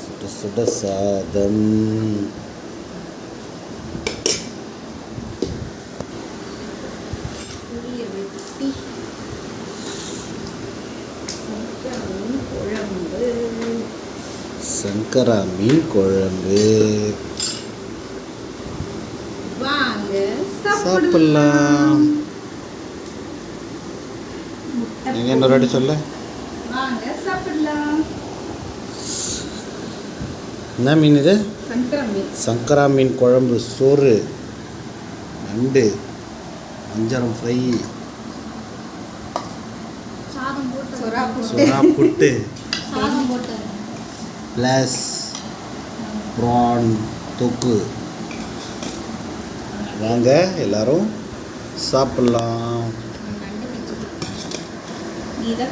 சுட சுட சாதம். சங்கரா மீன் குழம்பு. வாங்க சாப்பிடலாம். நீங்க இன்னொரு வாட்டி சொல்ல. வாங்க சாப்பிடலாம். என்ன மீன் இது? சங்கரா மீன். சங்கரா மீன் குழம்பு, சோறு, நண்டு, வஞ்சரம் ஃப்ரை, சாதம் போட்டு சுறா புட்டு, சாதம் போட்டு ப்ளஸ் ப்ரான் தொக்கு. வாங்க எல்லாரும் சாப்பிடலாம். நீ